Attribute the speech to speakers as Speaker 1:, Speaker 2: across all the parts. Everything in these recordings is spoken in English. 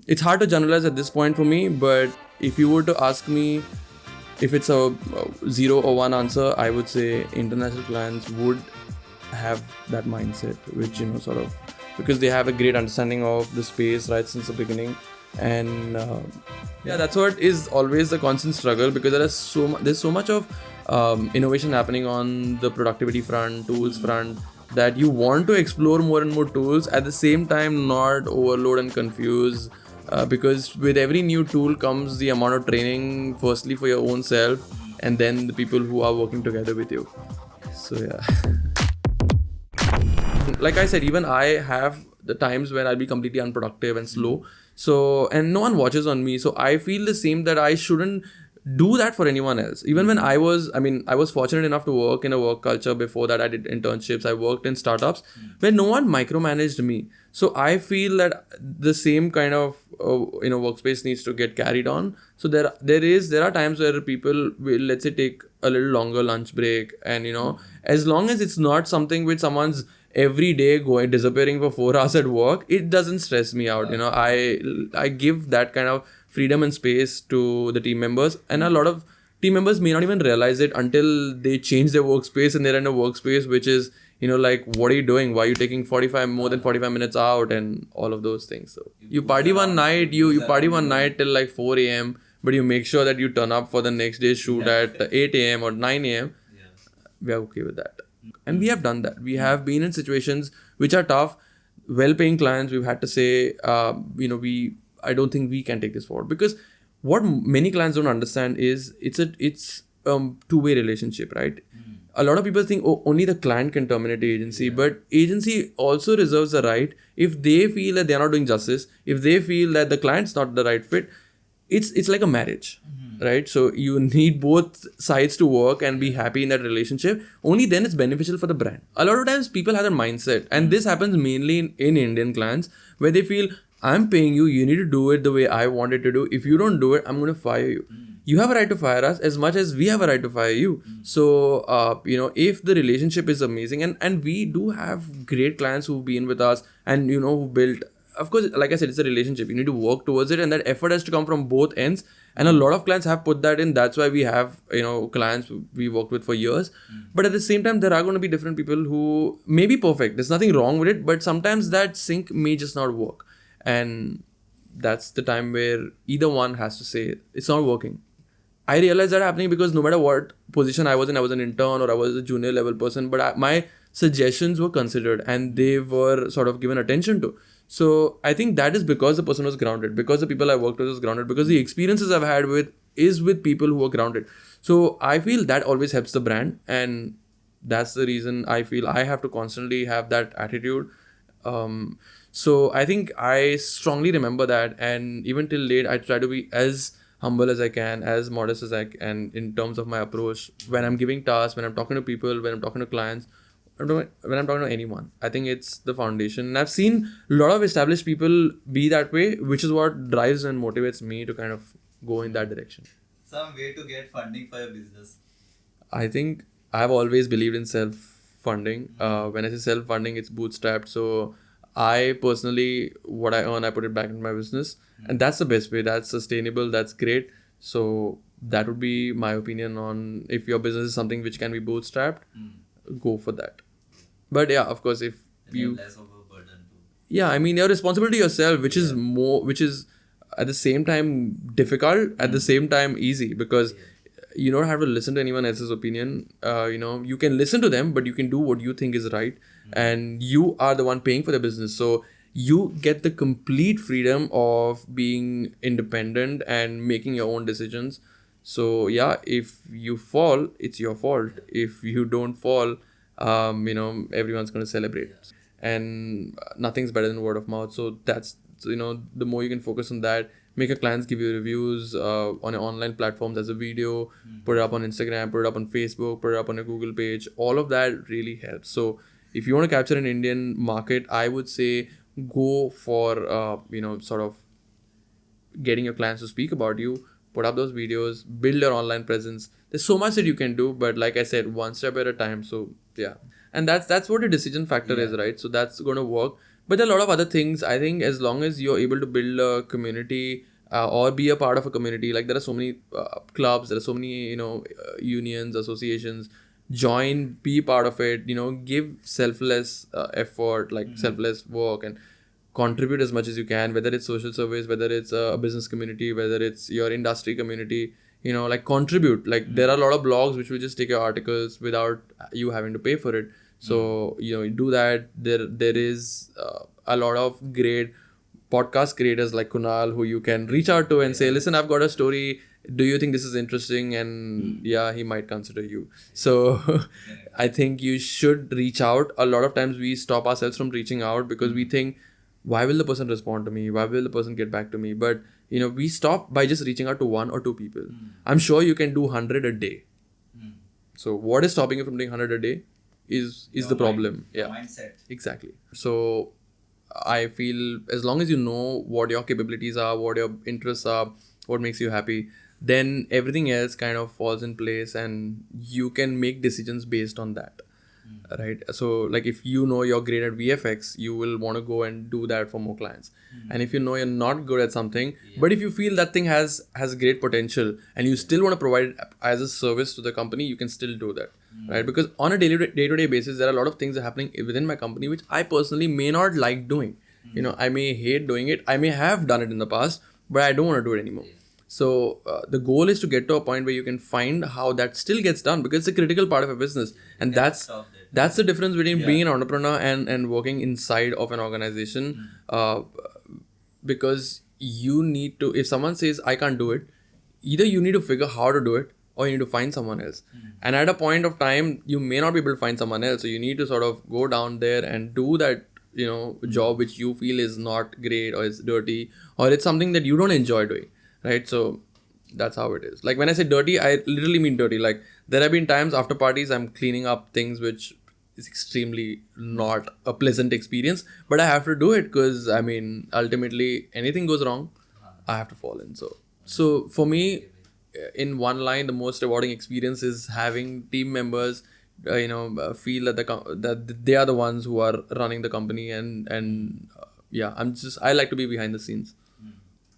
Speaker 1: it's hard to generalize at this point for me, but if you were to ask me if it's a 0 or 1 answer, I would say international clients would have that mindset, which, sort of, because they have a great understanding of the space right since the beginning. And that's what is always the constant struggle, because there's so much of innovation happening on the productivity front, tools front, that you want to explore more and more tools, at the same time not overload and confuse, because with every new tool comes the amount of training, firstly for your own self, and then the people who are working together with you. So like I said, even I have the times when I'll be completely unproductive and slow. So, and no one watches on me. So I feel the same, that I shouldn't do that for anyone else. Even when I was fortunate enough to work in a work culture. Before that, I did internships. I worked in startups where no one micromanaged me. So I feel that the same kind of workspace needs to get carried on. So there are times where people will, let's say, take a little longer lunch break, and as long as it's not something which someone's every day disappearing for 4 hours at work, it doesn't stress me out. I give that kind of freedom and space to the team members, and a lot of team members may not even realize it until they change their workspace and they're in a workspace which is, like, what are you doing? Why are you taking more than 45 minutes out, and all of those things. So you party one night, you party one night till like 4 a.m, but you make sure that you turn up for the next day's shoot at 8 a.m. or 9 a.m. We are okay with that. And we have done that. We have been in situations which are tough, well-paying clients. We've had to say, I don't think we can take this forward, because what many clients don't understand is it's two-way relationship, right? A lot of people think, only the client can terminate the agency, but agency also reserves the right, if they feel that they're not doing justice, if they feel that the client's not the right fit, it's like a marriage. Right? So you need both sides to work and be happy in that relationship. Only then it's beneficial for the brand. A lot of times people have that mindset, and this happens mainly in Indian clients, where they feel, I'm paying you, you need to do it the way I want it to do. If you don't do it, I'm going to fire you. You have a right to fire us as much as we have a right to fire you. So, if the relationship is amazing, and we do have great clients who've been with us and, who built, of course, like I said, it's a relationship. You need to work towards it, and that effort has to come from both ends. And a lot of clients have put that in. That's why we have, clients we worked with for years. But at the same time, there are going to be different people who may be perfect. There's nothing wrong with it, but sometimes that sync may just not work. And that's the time where either one has to say, it's not working. I realized that happening because no matter what position I was in, I was an intern or I was a junior level person, but my suggestions were considered and they were sort of given attention to. So I think that is because the person was grounded, because the people I worked with was grounded, because the experiences I've had with people who are grounded. So I feel that always helps the brand, and that's the reason I feel I have to constantly have that attitude. So I think I strongly remember that, and even till date, I try to be as humble as I can, as modest as I can in terms of my approach when I'm giving tasks, when I'm talking to people, when I'm talking to clients, when I'm talking to anyone. I think it's the foundation. And I've seen a lot of established people be that way, which is what drives and motivates me to kind of go in that direction.
Speaker 2: Some way to get funding for your business?
Speaker 1: I think I've always believed in self-funding. When I say self-funding, it's bootstrapped. So I personally, what I earn, I put it back into my business. And that's the best way. That's sustainable. That's great. So that would be my opinion on if your business is something which can be bootstrapped, go for that. But yeah, of course, if you...
Speaker 2: less of a burden too.
Speaker 1: Yeah, I mean, you're responsible to yourself, which is at the same time difficult, at the same time easy, because you don't have to listen to anyone else's opinion. You can listen to them, but you can do what you think is right. And you are the one paying for the business. So you get the complete freedom of being independent and making your own decisions. So yeah, if you fall, it's your fault. If you don't fall, everyone's going to celebrate. And nothing's better than word of mouth. So that's, the more you can focus on that, make your clients give you reviews on your online platforms as a video, put it up on Instagram, put it up on Facebook, put it up on a Google page. All of that really helps. So if you want to capture an Indian market, I would say go for, sort of getting your clients to speak about you, put up those videos, build your online presence. There's so much that you can do, but like I said, one step at a time. So yeah. And that's what a decision factor is, right? So that's going to work But there are a lot of other things. I think as long as you're able to build a community or be a part of a community, like there are so many clubs, there are so many, unions, associations. Join, be part of it. Give selfless effort, like selfless work, and contribute as much as you can. Whether it's social service, whether it's a business community, whether it's your industry community. Like contribute. Like there are a lot of blogs which will just take your articles without you having to pay for it. So you do that. There is a lot of great podcast creators like Kunal who you can reach out to and say, listen, I've got a story. Do you think this is interesting? And yeah, he might consider you. So I think you should reach out. A lot of times we stop ourselves from reaching out because we think, why will the person respond to me? Why will the person get back to me? But we stop by just reaching out to one or two people. I'm sure you can do 100 a day. So what is stopping you from doing 100 a day is the problem.
Speaker 2: Your mindset.
Speaker 1: Exactly. So I feel as long as you know what your capabilities are, what your interests are, what makes you happy, then everything else kind of falls in place and you can make decisions based on that. Right. So like if you know you're great at VFX, you will want to go and do that for more clients. And if you know you're not good at something, but if you feel that thing has great potential and you still want to provide it as a service to the company, you can still do that. Right. Because on a day-to-day basis, there are a lot of things that are happening within my company, which I personally may not like doing. I may hate doing it. I may have done it in the past, but I don't want to do it anymore. So the goal is to get to a point where you can find how that still gets done because it's a critical part of a business. And that's the difference between being an entrepreneur and working inside of an organization. Because you need to, if someone says, I can't do it, either you need to figure how to do it or you need to find someone else. And at a point of time, you may not be able to find someone else. So you need to sort of go down there and do that, job which you feel is not great or it's dirty or it's something that you don't enjoy doing. Right. So that's how it is. Like when I say dirty, I literally mean dirty. Like there have been times after parties, I'm cleaning up things which is extremely not a pleasant experience, but I have to do it because ultimately anything goes wrong, I have to fall in. So for me, in one line, the most rewarding experience is having team members, feel that that they are the ones who are running the company and I like to be behind the scenes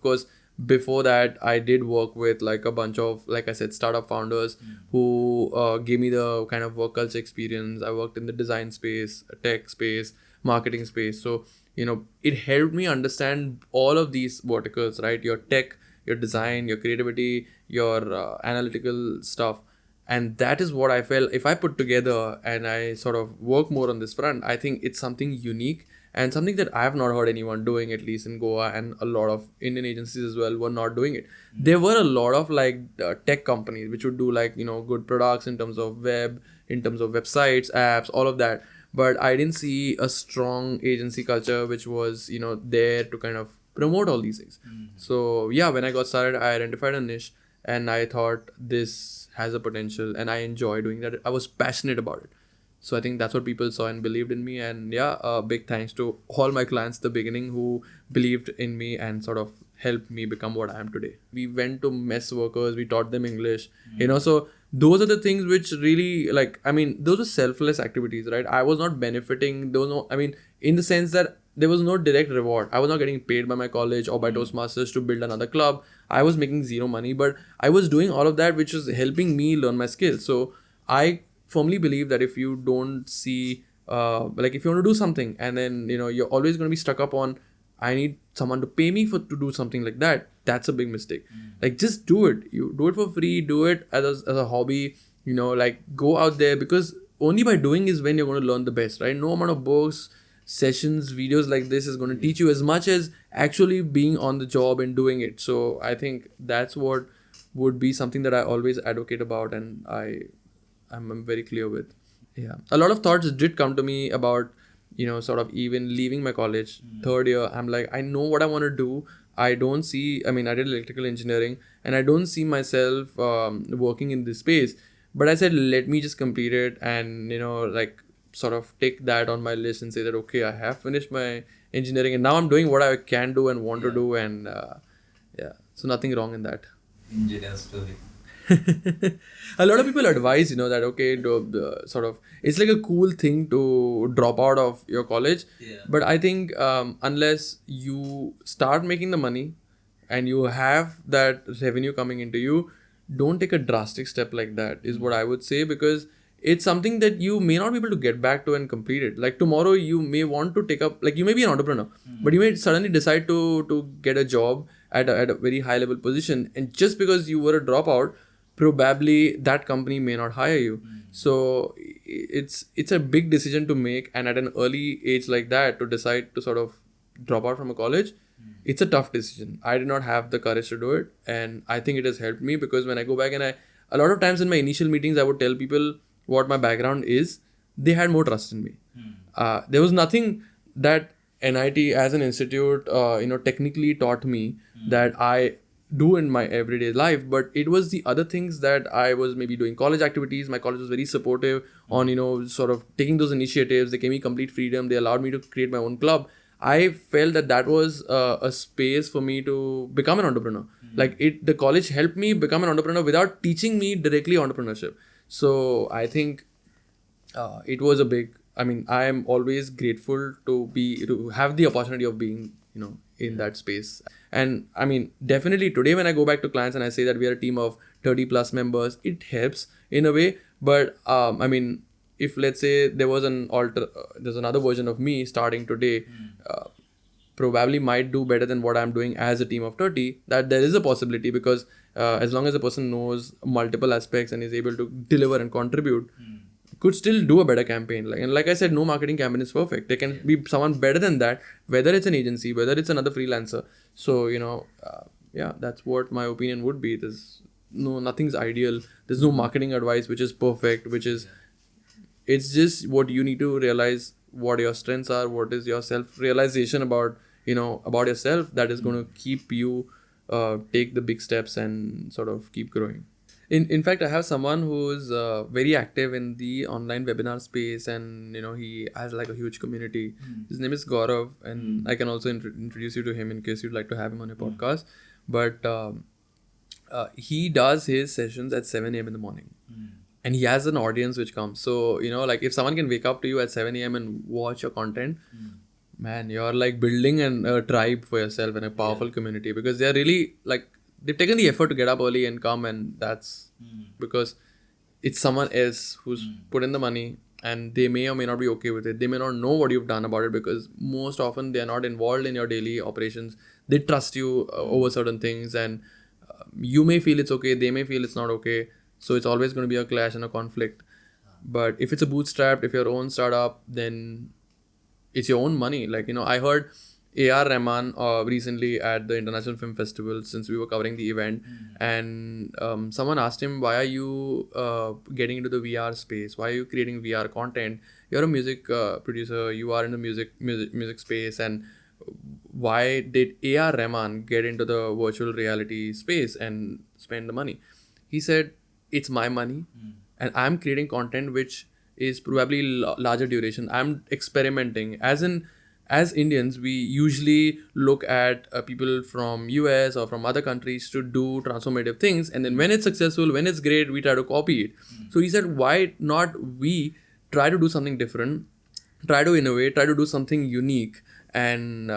Speaker 1: because before that, I did work with like a bunch of, like I said, startup founders who gave me the kind of work culture experience. I worked in the design space, tech space, marketing space. So, it helped me understand all of these verticals, right? Your tech, your design, your creativity, your analytical stuff. And that is what I felt if I put together and I sort of work more on this front, I think it's something unique. And something that I have not heard anyone doing, at least in Goa, and a lot of Indian agencies as well were not doing it. There were a lot of like tech companies which would do like, good products in terms of web, in terms of websites, apps, all of that. But I didn't see a strong agency culture which was, there to kind of promote all these things. So yeah, when I got started, I identified a niche and I thought this has a potential and I enjoy doing that. I was passionate about it. So I think that's what people saw and believed in me. And big thanks to all my clients at the beginning who believed in me and sort of helped me become what I am today. We went to mess workers, we taught them English, so those are the things which really those are selfless activities, right? I was not benefiting, in the sense that there was no direct reward. I was not getting paid by my college or by Toastmasters to build another club. I was making zero money, but I was doing all of that, which was helping me learn my skills. So I firmly believe that if you don't see if you want to do something and then you're always going to be stuck up on I need someone to pay me to do something like that, that's a big mistake. Like just do it. You do it for free, do it as a hobby, go out there, because only by doing is when you're going to learn the best, right? No amount of books, sessions, videos like this is going to teach you as much as actually being on the job and doing it. So I think that's what would be something that I always advocate about and I'm very clear with. Yeah. A lot of thoughts did come to me about, sort of even leaving my college. Third year, I'm like, I know what I want to do. I don't see, I did electrical engineering and I don't see myself working in this space. But I said, let me just complete it and, sort of take that on my list and say that, okay, I have finished my engineering and now I'm doing what I can do and want to do. And so nothing wrong in that.
Speaker 2: Engineer story.
Speaker 1: A lot of people advise, that okay, sort of, it's like a cool thing to drop out of your college.
Speaker 2: Yeah.
Speaker 1: But I think unless you start making the money and you have that revenue coming into you, don't take a drastic step like that, is what I would say, because it's something that you may not be able to get back to and complete it. Like tomorrow you may want to take up, like you may be an entrepreneur, but you may suddenly decide to get a job at a very high level position, and just because you were a dropout, probably that company may not hire you. So it's a big decision to make, and at an early age like that, to decide to sort of drop out from a college, it's a tough decision. I did not have the courage to do it, and I think it has helped me, because when I go back and a lot of times in my initial meetings, I would tell people what my background is. They had more trust in me. There was nothing that NIT as an institute, technically taught me that I do in my everyday life, but it was the other things that I was maybe doing college activities. My college was very supportive on, sort of taking those initiatives. They gave me complete freedom. They allowed me to create my own club. I felt that was a space for me to become an entrepreneur. Like the college helped me become an entrepreneur without teaching me directly entrepreneurship. So I think it was a big, I am always grateful to have the opportunity of being, in that space. And definitely today when I go back to clients and I say that we are a team of 30 plus members, it helps in a way. But if let's say there was there's another version of me starting today, probably might do better than what I'm doing as a team of 30, that there is a possibility, because as long as a person knows multiple aspects and is able to deliver and contribute, could still do a better campaign. Like I said, no marketing campaign is perfect. There can be someone better than that, whether it's an agency, whether it's another freelancer. So, that's what my opinion would be. Nothing's ideal. There's no marketing advice which is perfect, it's just what you need to realize, what your strengths are, what is your self-realization about yourself, that is going to keep you take the big steps and sort of keep growing. In fact, I have someone who's very active in the online webinar space, and he has like a huge community. His name is Gaurav, and I can also introduce you to him in case you'd like to have him on your podcast. But he does his sessions at 7 a.m. in the morning. And he has an audience which comes. So, like if someone can wake up to you at 7 a.m. and watch your content, man, you're like building a tribe for yourself and a powerful community, because they're really like, they've taken the effort to get up early and come, and that's because it's someone else who's put in the money, and they may or may not be okay with it. They may not know what you've done about it, because most often they're not involved in your daily operations. They trust you over certain things, and you may feel it's okay, they may feel it's not okay. So it's always going to be a clash and a conflict. But if it's a bootstrapped, if your own startup, then it's your own money. Like, I heard A.R. Rahman recently at the International Film Festival, since we were covering the event, and someone asked him, why are you getting into the VR space? Why are you creating VR content? You're a music producer, you are in the music space, and why did A.R. Rahman get into the virtual reality space and spend the money? He said, it's my money, and I'm creating content which is probably larger duration. I'm experimenting. As Indians, we usually look at people from US or from other countries to do transformative things, and then when it's successful, when it's great, we try to copy it. So he said, why not we try to do something different, try to innovate, try to do something unique, and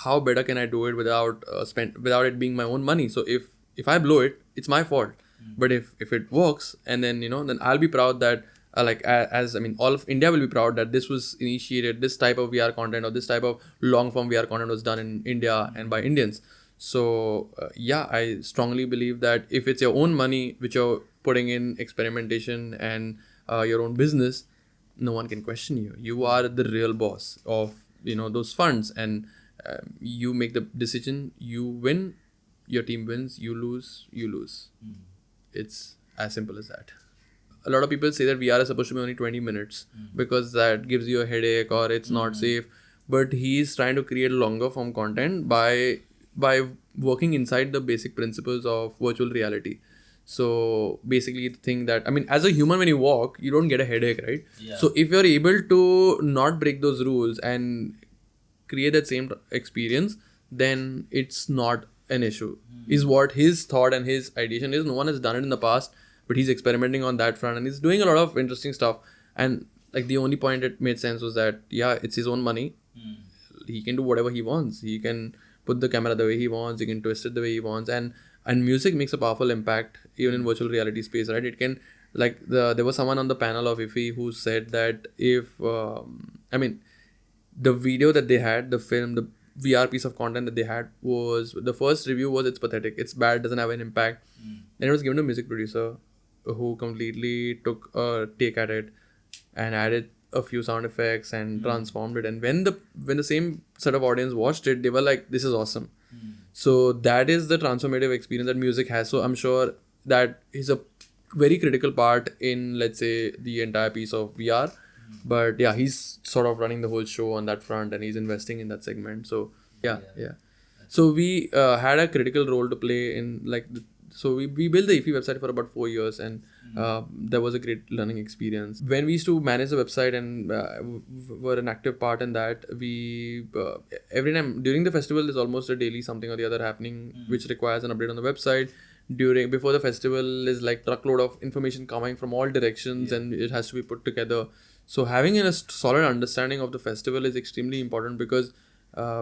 Speaker 1: how better can I do it without it being my own money? So if I blow it, it's my fault. But if it works, and then then I'll be proud that all of India will be proud that this was initiated, this type of VR content or this type of long form VR content was done in India and by Indians. So I strongly believe that if it's your own money which you're putting in experimentation and your own business, no one can question you. You are the real boss of those funds, and you make the decision. You win, your team wins. You lose, you lose. It's as simple as that. A lot of people say that VR is supposed to be only 20 minutes because that gives you a headache or it's not safe. But he's trying to create longer form content by working inside the basic principles of virtual reality. So basically the thing that, as a human, when you walk, you don't get a headache, right? Yeah. So if you're able to not break those rules and create that same experience, then it's not an issue. is what his thought and his ideation is. No one has done it in the past, but he's experimenting on that front and he's doing a lot of interesting stuff. And like the only point that made sense was that it's his own money. He can do whatever he wants. He can put the camera the way he wants. He can twist it the way he wants. And music makes a powerful impact even in virtual reality space, right? It can, like, there was someone on the panel of IFI who said that if the video that they had, the film, the VR piece of content that they had, was, the first review was, it's pathetic, it's bad, doesn't have an impact. Then it was given to a music producer who completely took a take at it and added a few sound effects and transformed it. And when the same set of audience watched it, they were like, this is awesome. So that is the transformative experience that music has. So I'm sure that is a very critical part in, let's say, the entire piece of VR. But yeah, he's sort of running the whole show on that front and he's investing in that segment. So yeah. So we had a critical role to play in, like, so we built the IFI website for about 4 years, and that was a great learning experience. When we used to manage the website and were an active part in that, we every time during the festival, there's almost a daily something or the other happening which requires an update on the website. Before the festival is like truckload of information coming from all directions and it has to be put together. So having a solid understanding of the festival is extremely important, because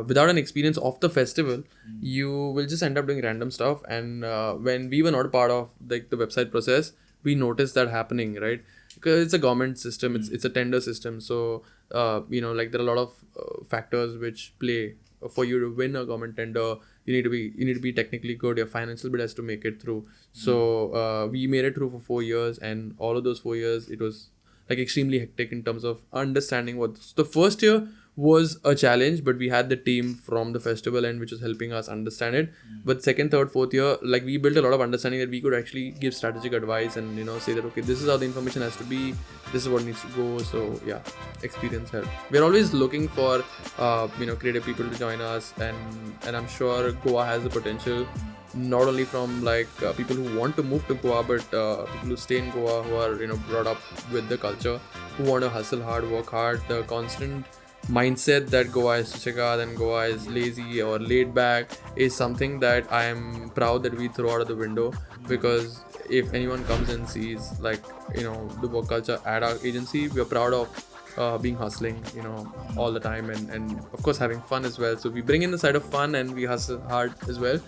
Speaker 1: without an experience of the festival, you will just end up doing random stuff. And when we were not a part of like the website process, we noticed that happening, right? Because it's a government system, it's a tender system. So like there are a lot of factors which play for you to win a government tender. You need to be technically good. Your financial bit has to make it through. So we made it through for 4 years, and all of those 4 years, it was like extremely hectic in terms of understanding what the first year was a challenge, but we had the team from the festival and which was helping us understand it. But second, third, fourth year, like, we built a lot of understanding that we could actually give strategic advice and say that, okay, this is how the information has to be, this is what needs to go. So yeah, experience helped. We're always looking for creative people to join us, and I'm sure Goa has the potential, not only from like people who want to move to Goa, but people who stay in Goa, who are brought up with the culture, who want to hustle hard, work hard. The constant mindset that Goa is chichagad and Goa is lazy or laid back is something that I am proud that we throw out of the window. Because if anyone comes and sees like the work culture at our agency, we are proud of being hustling all the time, and of course having fun as well. So we bring in the side of fun and we hustle hard as well.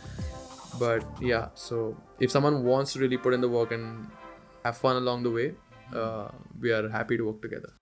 Speaker 1: But yeah, so if someone wants to really put in the work and have fun along the way, we are happy to work together.